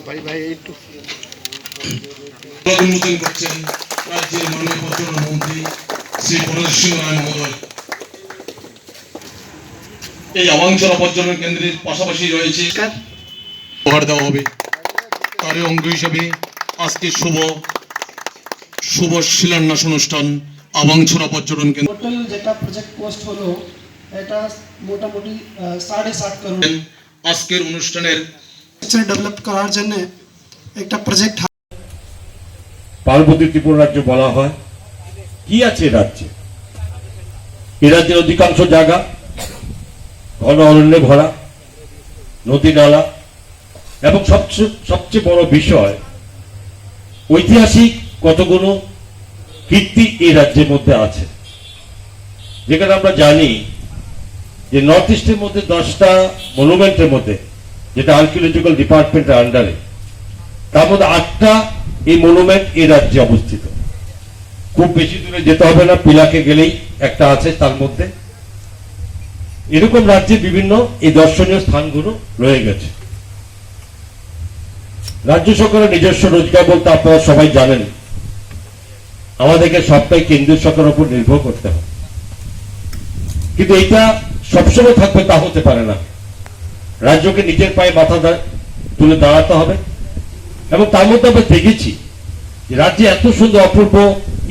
ভাই ভাই একটু উন্মোচন করছেন রাজ্যের মাননীয় পর্যটন মন্ত্রী শ্রী প্রণজিৎ সিংহ রায় মহোদয়। এই আবাঞ্চনা পর্যটন কেন্দ্রের পাশাপাশি রয়েছে উপহার দেওয়া হবে। তারই অঙ্গ হিসেবে আজকে শুভ শিলান্যাস অনুষ্ঠান আবাঞ্চনা পর্যটন কেন্দ্র। টোটাল যেটা প্রজেক্ট কস্ট হলো এটা মোটামুটি 7.5 করোড়। আজকের অনুষ্ঠানের ডেভেলপ করার জন্য একটা প্রজেক্ট পার্বতী ত্রিপুরা রাজ্য বলা হয়। কি আছে রাজ্যে? এ রাজ্যের অধিকাংশ জায়গা ঘন অরণ্যে ভরা, নদী নালা, এবং সবচেয়ে বড় বিষয় ঐতিহাসিক কতগুলো কীর্তি এই রাজ্যের মধ্যে আছে। যেখানে আমরা জানি যে নর্থ ইস্টের মধ্যে 10টা মনুমেন্টের মধ্যে, যেটা আর্কিওলজিক্যাল ডিপার্টমেন্টের আন্ডারে, তার মধ্যে 8টা এই মনুমেন্ট এই রাজ্যে অবস্থিত। খুব বেশি দূরে যেতে হবে না, পিলাকে গেলেই একটা আছে তার মধ্যে। এরকম রাজ্যে বিভিন্ন এই দর্শনীয় স্থানগুলো রয়ে গেছে। রাজ্য সরকারের নিজস্ব রোজগার বলতে আপনারা সবাই জানেন, আমাদেরকে সবটাই কেন্দ্রীয় সরকারের উপর নির্ভর করতে হবে। কিন্তু এটা সবসময় থাকবে তা হতে পারে না। রাজ্যকে নিজের পায়ে মাথা তুলে দাঁড়াতে হবে। এবং তার মধ্যে আমরা দেখেছি যে রাজ্যে এত সুন্দর অপূর্ব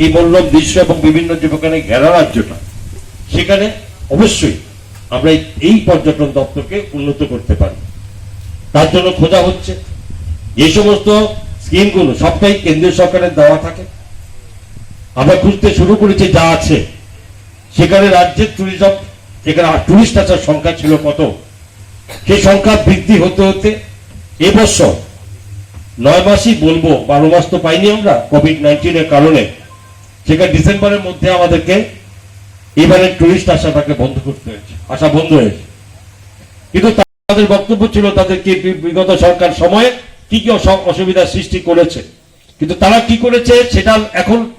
এই মনোরম দৃশ্য এবং বিভিন্ন যেখানে ঘেরা রাজ্যটা, সেখানে অবশ্যই আমরা এই পর্যটন দপ্তরকে উন্নত করতে পারি। তার জন্য খোঁজা হচ্ছে এই সমস্ত স্কিমগুলো সবটাই কেন্দ্রীয় সরকারের দেওয়া থাকে। আমরা খুঁজতে শুরু করেছি যা আছে সেখানে রাজ্যের ট্যুরিজম, যেখানে টুরিস্ট আসার সংখ্যা ছিল কত, সেই সংখ্যা বৃদ্ধি হতে হতে এবছর 9 মাসই বলবো, 12 মাস তো পাইনি আমরা কোভিড-19 এর কারণে। সেখানে ডিসেম্বরের মধ্যে আমাদেরকে এবারে টুরিস্ট আসাটাকে বন্ধ করতে হয়েছে, আসা বন্ধ হয়েছে। কিন্তু তাদের বক্তব্য ছিল তাদেরকে বিগত সরকার সময়ে কি কি অসুবিধার সৃষ্টি করেছে, কিন্তু তারা কি করেছে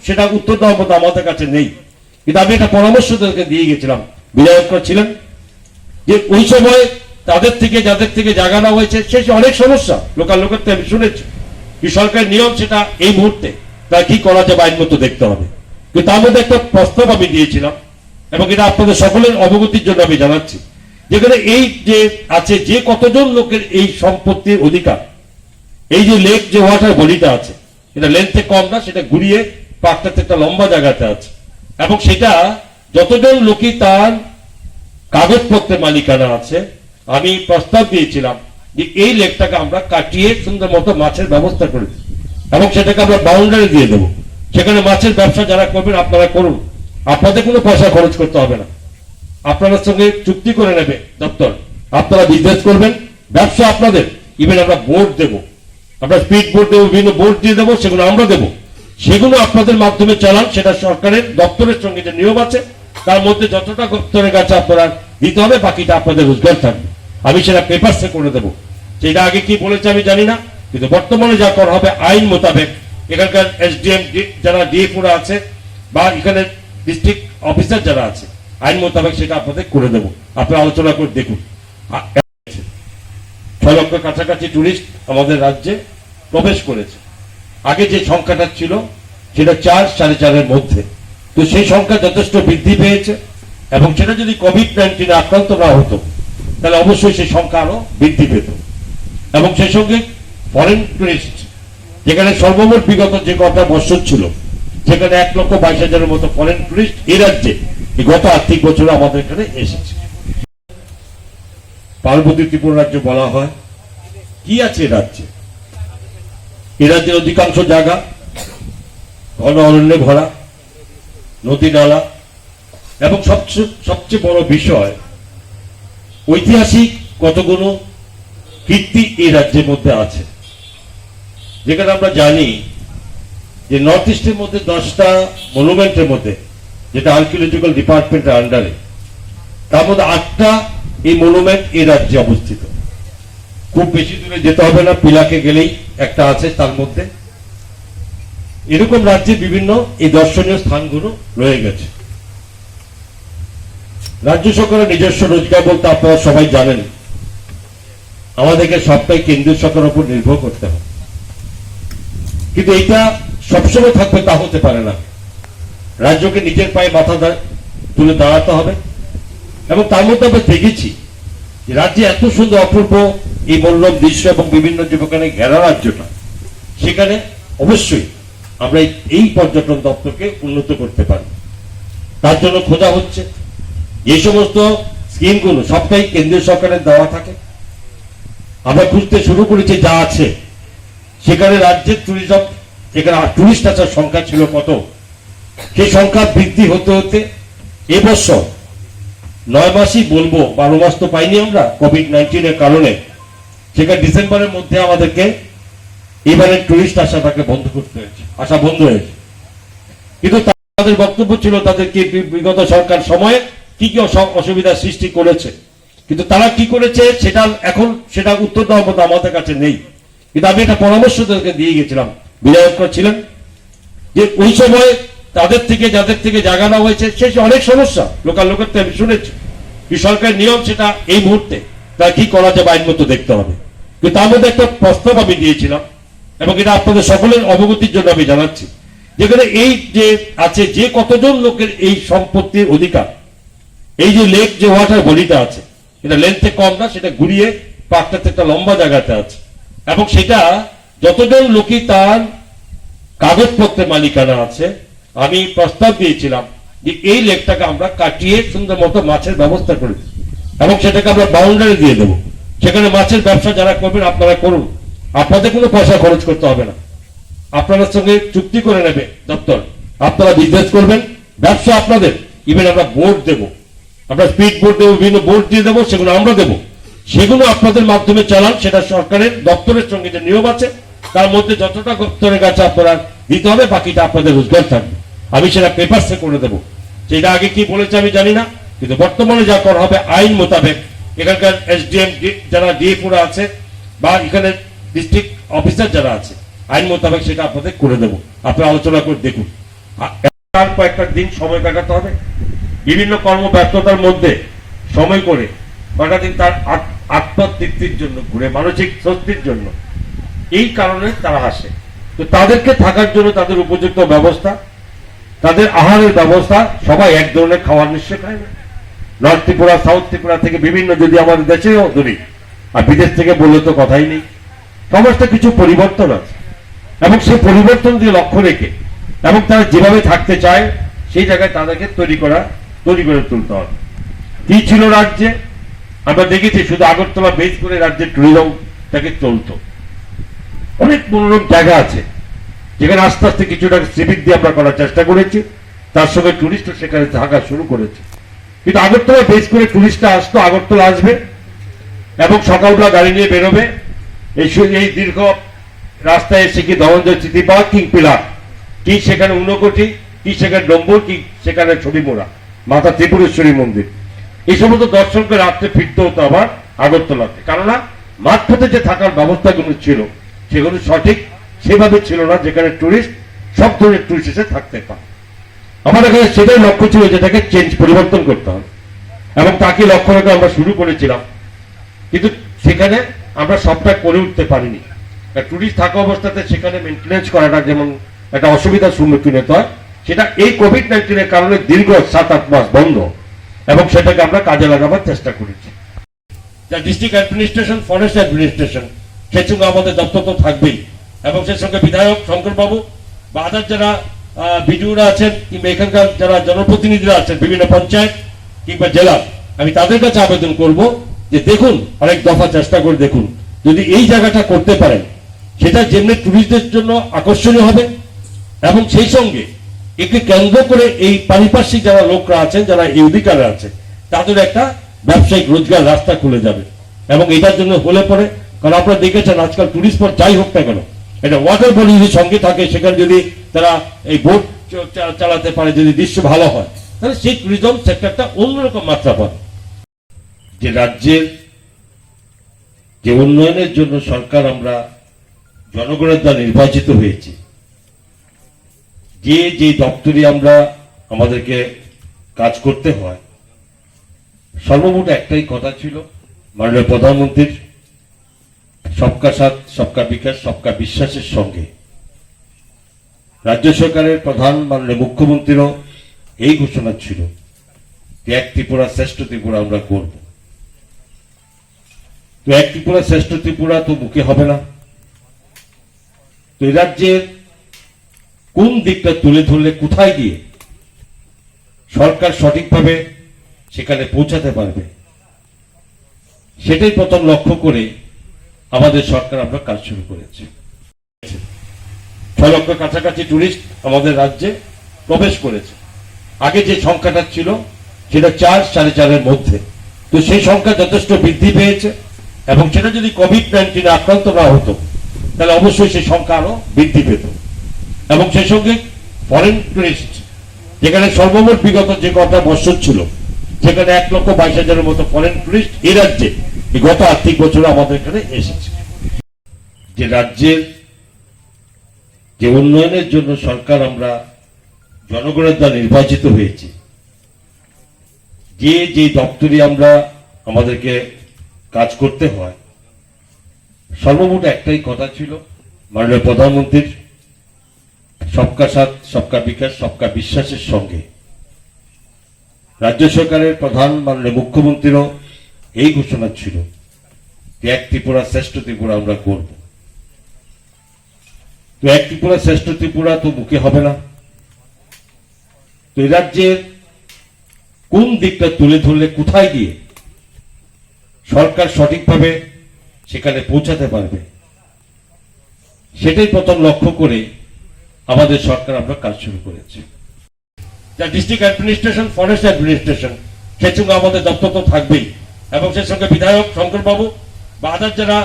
সেটা উত্তর দেওয়ার মতো আমাদের কাছে নেই। কিন্তু আমি একটা পরামর্শ তাদেরকে দিয়ে গেছিলাম, বিধায়ক ছিলেন, যে ওই সময় যাদের থেকে জায়গা নেওয়া হয়েছে সে অনেক সমস্যা লোকের থেকে আমি শুনেছি। কি সরকারের নিয়ম সেটা এই মুহূর্তে তা কি করা যাবে আইন মতো দেখতে হবে। কিন্তু তার মধ্যে একটা প্রস্তাব আমি দিয়েছিলাম, এবং এটা আপনাদের সকলের অবগতির জন্য আমি জানাচ্ছি, যেখানে এই যে আছে যে কতজন লোকের এই সম্পত্তির অধিকার, এই যে লেক যে ওয়াটার বডিটা আছে, এটা লেন্থে কম না, সেটা ঘুরিয়ে পার্কটাতে একটা লম্বা জায়গাতে আছে, এবং সেটা যতজন লোকই তার কাগজপত্রের মালিকানা আছে, আমি প্রস্তাব দিয়েছিলাম যে এই লেকটাকে আমরা কাটিয়ে সুন্দর মতো মাছের ব্যবস্থা করে দিই, এবং সেটাকে আমরা বাউন্ডারি দিয়ে দেবো। সেখানে মাছের ব্যবসা যারা করবেন আপনারা করুন, আপনাদের কোনো পয়সা খরচ করতে হবে না। আপনাদের সঙ্গে চুক্তি করে নেবে দপ্তর, আপনারা বিজনেস করবেন, ব্যবসা আপনাদের। ইভেন আমরা বোর্ড দেবো, আমরা স্পিড বোর্ড দেবো, বিভিন্ন বোর্ড দিয়ে দেবো, সেগুলো আমরা দেবো। সেগুলো আপনাদের মাধ্যমে চালান, সেটা সরকারের দপ্তরের সঙ্গে যে নিয়ম আছে তার মধ্যে যতটা দপ্তরের কাছে আপনারা দিতে হবে, বাকিটা আপনাদের রোজগার থাকবে। আমি সেটা পেপারসে করে দেবো। সেটা আগে কি বলেছে আমি জানি না, কিন্তু বর্তমানে যা করা হবে আইন মোতাবেক, এখানকার এসডিএম যারা ডিএফওরা আছে বা এখানে ডিস্ট্রিক্ট অফিসার যারা আছে, আইন মোতাবেক সেটা আপনাদের করে দেবো। আপনারা আলোচনা করে দেখুন। 6 লক্ষ কাছাকাছি টুরিস্ট আমাদের রাজ্যে প্রবেশ করেছে। আগে যে সংখ্যাটা ছিল সেটা 4-4.5 মধ্যে, তো সেই সংখ্যা যথেষ্ট বৃদ্ধি পেয়েছে, এবং সেটা যদি কোভিড-19 আক্রান্ত না হতো তাহলে অবশ্যই সেই সংখ্যা আরো বৃদ্ধি পেত। এবং সেই সঙ্গে ফরেন টুরিস্ট, যেখানে সর্বমোট বিগত যে কটা বছর ছিল সেখানে 1,22,000-এর মতো ফরেন টুরিস্ট এই রাজ্যে গত আর্থিক বছরে আমাদের এখানে এসেছে। পার্বতী ত্রিপুরা রাজ্য বলা হয়। কি আছে রাজ্যে? এ রাজ্যের অধিকাংশ জায়গা ঘন অরণ্যে ভরা, নদী নালা, এবং সবচেয়ে বড় বিষয় ঐতিহাসিক কতগুলো কীর্তি এই রাজ্যের মধ্যে আছে। যেখানে আমরা জানি যে নর্থ ইস্টের মধ্যে 10টা মনুমেন্টের মধ্যে, যেটা আর্কিওলজিক্যাল ডিপার্টমেন্টের আন্ডারে, তার মধ্যে 8টা এই মনুমেন্ট এই রাজ্যে অবস্থিত। খুব বেশি দূরে যেতে হবে না, পিলাকে গেলেই একটা আছে তার মধ্যে। এরকম রাজ্যে বিভিন্ন এই দর্শনীয় স্থানগুলো রয়ে গেছে। রাজ্য সরকারের নিজস্ব রোজগার বলতে আপনারা সবাই জানেন, আমাদেরকে সবটাই কেন্দ্রীয় সরকারের উপর নির্ভর করতে হবে, কিন্তু এটা সবসময় থাকবে তা হতে পারে না। রাজ্যকে নিজের পায়ে মাথা তুলে দাঁড়াতে হবে। এবং তার মধ্যে আমরা দেখেছি যে রাজ্যে এত সুন্দর অপূর্ব এই মনোরম দৃশ্য এবং বিভিন্ন যুবকানে ঘেরা রাজ্যটা, সেখানে অবশ্যই আমরা এই পর্যটন দপ্তরকে উন্নত করতে পারি। তার জন্য খোঁজা হচ্ছে যে সমস্ত স্কিমগুলো সবটাই কেন্দ্রীয় সরকারের দেওয়া থাকে, আমরা খুঁজতে শুরু করেছি যা আছে সেখানে রাজ্যের ট্যুরিজম, যেখানে টুরিস্ট আসার সংখ্যা ছিল কত, সেই সংখ্যা বৃদ্ধি হতে হতে এবছর 9 মাসই বলবো, 12 মাস তো পাইনি আমরা কোভিড-19 এর কারণে, সেখানে ডিসেম্বরের মধ্যে আমাদেরকে এবারে টুরিস্ট আসাটাকে বন্ধ করতে হয়েছে, আসা বন্ধ হয়েছে। কিন্তু তাদের বক্তব্য ছিল তাদেরকে বিগত সরকার সময়ে কি কি অসুবিধার সৃষ্টি করেছে, কিন্তু তারা কি করেছে সেটা এখন সেটা উত্তর দেওয়ার মতো আমাদের কাছে নেই। কিন্তু আমি একটা পরামর্শ তাদেরকে দিয়ে গেছিলাম, বিধায়করা ছিলেন, যে ওই সময় তাদের থেকে যাদের থেকে জায়গা নেওয়া হয়েছে সে অনেক সমস্যা লোকাল লোকের তো আমি শুনেছি, কি সরকারের নিয়ম সেটা এই মুহূর্তে তা কি করা যাবে আইন মতো দেখতে হবে। কিন্তু তার মধ্যে একটা প্রস্তাব আমি দিয়েছিলাম এবং এটা আপনাদের সকলের অবগতির জন্য আমি জানাচ্ছি, যেখানে এই যে আছে যে কতজন লোকের এই সম্পত্তির অধিকার, এই যে লেক যে ওয়াটার বডিটা আছে এটা লেন্থে কম না, সেটা ঘুরিয়ে পার্কটাতে একটা লম্বা জায়গাতে আছে এবং সেটা যতজন লোকই তার কাগজপত্রের মালিকানা আছে, আমি প্রস্তাব দিয়েছিলাম যে এই লেকটাকে আমরা কাটিয়ে সুন্দর মতো মাছের ব্যবস্থা করি এবং সেটাকে আমরা বাউন্ডারি দিয়ে দেবো। সেখানে মাছের ব্যবসা যারা করবেন আপনারা করুন, আপনাদের কোনো পয়সা খরচ করতে হবে না, আপনাদের সঙ্গে চুক্তি করে নেবে দপ্তর, আপনারা বিজনেস করবেন, ব্যবসা আপনাদের। ইভেন আমরা বোর্ড দেবো, আমরা স্পিড বোর্ড দেবো, বিভিন্ন বোর্ড দিয়ে দেবো, সেগুলো আমরা দেবো, সেগুলো আপনাদের মাধ্যমে চালান। সেটা সরকারের দপ্তরের সঙ্গে যে নিয়ম আছে তার মধ্যে যতটা দপ্তরের কাছে আপনারা দিতে হবে, বাকিটা আপনাদের রোজগার থাকবে। আমি সেটা পেপারসে করে দেবো। সেটা আগে কি বলেছে আমি জানি না, কিন্তু বর্তমানে যা করা হবে আইন মোতাবেক এখানকার এসডিএম যারা ডিএফওরা আছে বা এখানে ডিস্ট্রিক্ট অফিসার যারা আছে, আইন মোতাবেক সেটা আপনাদের করে দেবো। আপনারা আলোচনা করে দেখুন। তার কয়েকটা দিন সময় কাটাতে হবে, বিভিন্ন কর্মব্যস্ততার মধ্যে সময় করে কয়েকটা দিন তার আত্মতৃপ্তির জন্য, ঘুরে মানসিক স্বস্তির জন্য, এই কারণে তারা আসে। তো তাদেরকে থাকার জন্য তাদের উপযুক্ত ব্যবস্থা, তাদের আহারের ব্যবস্থা, সবাই এক ধরনের খাবার নিশ্চয় খায় না। নর্থ ত্রিপুরা, সাউথ ত্রিপুরা থেকে বিভিন্ন, যদি আমাদের দেশেও ধরি আর বিদেশ থেকে বললে তো কথাই নেই, সমস্ত কিছু পরিবর্তন আছে এবং সেই পরিবর্তন দিয়ে লক্ষ্য রেখে এবং তারা যেভাবে থাকতে চায় সেই জায়গায় তাদেরকে তৈরি করে তুলতে হবে। কি ছিল রাজ্যে আমরা দেখেছি, শুধু আগরতলা বেস করে রাজ্যের ট্যুরিজমটাকে চলতো। অনেক মনোরম জায়গা আছে যেখানে আস্তে আস্তে কিছুটা শ্রীবৃদ্ধি আমরা করার চেষ্টা করেছি, তার সঙ্গে টুরিস্টও সেখানে থাকা শুরু করেছে। কিন্তু আগরতলা বেস করে টুরিস্টরা আসতো, আগরতলা আসবে এবং সকালবেলা গাড়ি নিয়ে বেরোবে, এই দীর্ঘ রাস্তায় এসে কি ধনঞ্জয় স্মৃতি পার্ক, কিং পিলার, কি সেখানে ঊনকোটি, কি সেখানে ডম্বুর, কি সেখানে ছবিমোড়া মাতা ত্রিপুরেশ্বরী মন্দির, এই সমস্ত দর্শন করে রাত্রে ফিরতে হতো আবার আগরতলাতে। কেননা মাঠপথে যে থাকার ব্যবস্থাগুলো ছিল সেগুলো সঠিক সেভাবে ছিল না, যেখানে টুরিস্ট সব ধরনের টুরিস্ট এসে থাকতে পারে। আমার এখানে সেটাই লক্ষ্য ছিল, যেটাকে পরিবর্তন করতে হবে এবং তাকে লক্ষ্য রেখে আমরা শুরু করেছিলাম। কিন্তু সেখানে আমরা সবটা করে উঠতে পারিনি। টুরিস্ট থাকা অবস্থাতে সেখানে মেনটেনেন্স করাটা যেমন একটা অসুবিধার সম্মুখীন হতে হয়, সেটা এই কোভিড-19 এর কারণে দীর্ঘ 7-8 মাস বন্ধ এবং সেটাকে আমরা কাজে লাগাবার চেষ্টা করেছি। যা ডিস্ট্রিক্ট অ্যাডমিনিস্ট্রেশন, ফরেস্ট অ্যাডমিনিস্ট্রেশন, সেই সঙ্গে আমাদের দপ্তর তো থাকবেই এবং সেই সঙ্গে বিধায়ক শঙ্করবাবু বা আদার যারা বিডিওরা আছেন কিংবা এখানকার যারা জনপ্রতিনিধিরা আছেন বিভিন্ন পঞ্চায়েত কিংবা জেলা, আমি তাদের কাছে আবেদন করব যে দেখুন, অনেক দফা চেষ্টা করে দেখুন, যদি এই জায়গাটা করতে পারেন সেটা যেমনি টুরিস্টদের জন্য আকর্ষণীয় হবে এবং সেই সঙ্গে একে কেন্দ্র করে এই পারিপার্শ্বিক যারা লোকরা আছেন, যারা এই অধিকারে আছে, তাদের একটা ব্যবসায়িক রোজগার রাস্তা খুলে যাবে। এবং এটার জন্য হলে পরে, কারণ আপনারা দেখেছেন আজকাল টুরিস্ট স্পট যাই হোক না কেন, এটা ওয়াটার বডি যদি সঙ্গে থাকে, সেখানে যদি তারা এই বোট চালাতে পারে, যদি দৃশ্য ভালো হয়, তাহলে সেই টুরিজম সেক্টরটা অন্যরকম মাত্রা পাবে। যে রাজ্যের যে উন্নয়নের জন্য সরকার আমরা জনগণের দ্বারা নির্বাচিত হয়েছি, যে দপ্তরে আমরা আমাদেরকে কাজ করতে হয়, সর্বমোট একটাই কথা ছিল মাননীয় প্রধানমন্ত্রীর সবকা সাথ সবকা বিকাশ সবকা বিশ্বাসের সঙ্গে রাজ্য সরকারের প্রধান মাননীয় মুখ্যমন্ত্রীরও এই ঘোষণা ছিল যে এক ত্রিপুরা শ্রেষ্ঠ ত্রিপুরা আমরা করব। তো এক ত্রিপুরা শ্রেষ্ঠ ত্রিপুরা তো মুখে হবে না, তো এই রাজ্যের কোন দিকটা তুলে ধরলে কোথায় গিয়ে সরকার সঠিকভাবে সেখানে পৌঁছাতে পারবে, সেটাই প্রথম লক্ষ্য করে আমাদের সরকার আমরা কাজ শুরু করেছে। 6 লক্ষ কাছাকাছি টুরিস্ট আমাদের রাজ্যে প্রবেশ করেছে। আগে যে সংখ্যাটা ছিল সেটা 4-4.5 মধ্যে, তো সেই সংখ্যা যথেষ্ট বৃদ্ধি পেয়েছে এবং সেটা যদি কোভিড-19 আক্রান্ত না হতো তাহলে অবশ্যই সেই সংখ্যা আরো বৃদ্ধি পেত। এবং সেই সঙ্গে ফরেন টুরিস্ট, যেখানে সর্বমোট বিগত যে কটা বছর ছিল সেখানে 1,22,000-এর মতো ফরেন টুরিস্ট এই রাজ্যে এই গত আর্থিক বছরে আমাদের এখানে এসেছে। যে রাজ্যের যে উন্নয়নের জন্য সরকার আমরা জনগণের দ্বারা নির্বাচিত হয়েছি, যে দপ্তরে আমরা আমাদেরকে কাজ করতে হয়, সর্বমোট একটাই কথা ছিল মাননীয় প্রধানমন্ত্রীর সবকা সাথ সবকা বিকাশ সবকা বিশ্বাসের সঙ্গে রাজ্য সরকারের প্রধান মাননীয় মুখ্যমন্ত্রীরও এই ঘোষণা ছিল যে এক ত্রিপুরা শ্রেষ্ঠ ত্রিপুরা আমরা করব। তো এক ত্রিপুরা শ্রেষ্ঠ ত্রিপুরা তো মুখে হবে না, তো এই রাজ্যের কোন দিকটা তুলে ধরলে কোথায় গিয়ে সরকার সঠিকভাবে সেখানে পৌঁছাতে পারবে, সেটাই প্রথম লক্ষ্য করে আমাদের সরকার আমরা কাজ শুরু করেছে। যা ডিস্ট্রিক্ট অ্যাডমিনিস্ট্রেশন, ফরেস্ট অ্যাডমিনিস্ট্রেশন, সেই সঙ্গে আমাদের দপ্তর তো থাকবেই, এবং সেই সঙ্গে বিধায়ক শঙ্করবাবু বা আদার যারা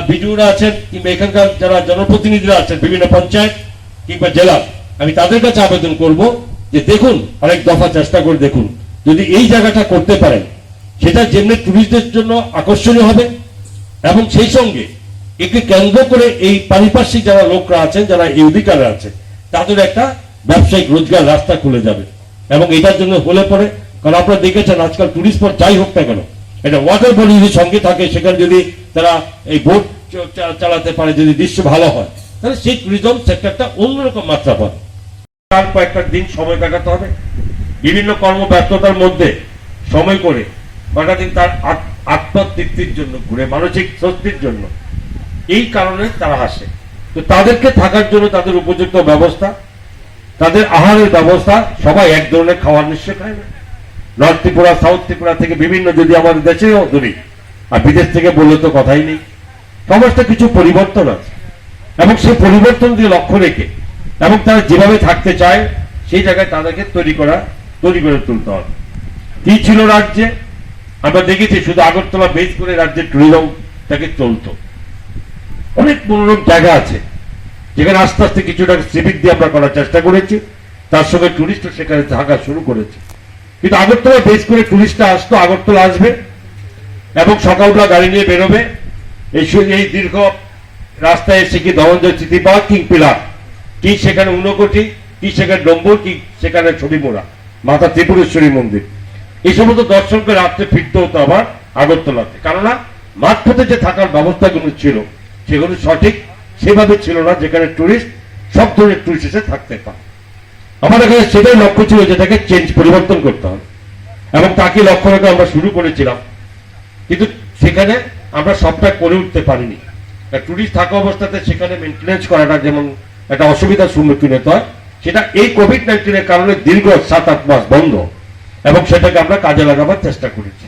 বিডিওরা আছেন কিংবা এখানকার যারা জনপ্রতিনিধিরা আছেন বিভিন্ন পঞ্চায়েত কিংবা জেলা, আমি তাদের কাছে আবেদন করব যে দেখুন, আরেক দফা চেষ্টা করে দেখুন, যদি এই জায়গাটা করতে পারেন সেটা যেমনি টুরিস্টদের জন্য আকর্ষণীয় হবে এবং সেই সঙ্গে একে কেন্দ্র করে এই পারিপার্শ্বিক যারা লোকরা আছেন, যারা এই অধিকারে আছে, তাদের একটা ব্যবসায়িক রোজগার রাস্তা খুলে যাবে। এবং এটার জন্য হলে পরে, কারণ আপনারা দেখেছেন আজকাল টুরিস্ট স্পট যাই হোক না কেন, এটা ওয়াটার বডি যদি সঙ্গে থাকে, সেখানে যদি তারা এই বোট চালাতে পারে, যদি দৃশ্য ভালো হয়, তাহলে সেই টুরিজম সেক্টরটা অন্যরকম মাত্রা পাবে। তার কয়েকটা দিন সময় কাটাতে হবে, বিভিন্ন কর্মব্যস্ততার মধ্যে সময় করে কয়েকটা দিন তার আত্মতৃপ্তির জন্য, ঘুরে মানসিক স্বস্তির জন্য, এই কারণে তারা আসে। তো তাদেরকে থাকার জন্য তাদের উপযুক্ত ব্যবস্থা, তাদের আহারের ব্যবস্থা, সবাই এক ধরনের খাওয়ার নিশ্চয় খায় না। নর্থ ত্রিপুরা, সাউথ ত্রিপুরা থেকে বিভিন্ন, যদি আমাদের দেশেও ধরি আর বিদেশ থেকে বললে তো কথাই নেই, সমস্ত কিছু পরিবর্তন আছে এবং সেই পরিবর্তন দিয়ে লক্ষ্য রেখে এবং তারা যেভাবে থাকতে চায় সেই জায়গায় তাদেরকে তৈরি করে তুলতে হবে। কি ছিল রাজ্যে, আমরা দেখেছি শুধু আগরতলা বেস করে রাজ্যের টুরিজমটাকে চলতো। অনেক মনোরম জায়গা আছে যেখানে আস্তে আস্তে কিছুটা সিভিক দিয়ে আমরা করার চেষ্টা করেছি, তার সঙ্গে টুরিস্টও সেখানে থাকা শুরু করেছে। কিন্তু আগরতলা বেস করে টুরিস্টরা আসতো, আগরতলা আসবে এবং সকালবেলা গাড়ি নিয়ে বেরোবে, এই দীর্ঘ রাস্তায় এসে কি ধনঞ্জয় স্মৃতিপার্ক, কিং পিলার, কি সেখানে ঊনকোটি, কি সেখানে ডম্বুর, কি সেখানে ছবিমোড়া মাতা ত্রিপুরেশ্বরী মন্দির, এই সমস্ত দর্শনকে রাত্রে ফিরতে হতো আবার আগরতলাতে। কেননা মাঠপথে যে থাকার ব্যবস্থাগুলো ছিল সেগুলো সঠিক সেভাবে ছিল না, যেখানে টুরিস্ট সব ধরনের টুরিস্ট এসে থাকতে পারে। আমার এখানে সেটাই লক্ষ্য ছিল, যেটাকে পরিবর্তন করতে হবে এবং তাকে লক্ষ্য রেখে আমরা শুরু করেছিলাম, কিন্তু সেখানে আমরা সবটা করে উঠতে পারিনি। টুরিস্ট থাকা অবস্থাতে সেখানে মেনটেন্যান্স করাটা যেমন একটা অসুবিধার সম্মুখীন হতে হয়, সেটা এই কোভিড-19 কারণে দীর্ঘ 7-8 মাস বন্ধ এবং সেটাকে আমরা কাজে লাগাবার চেষ্টা করেছি।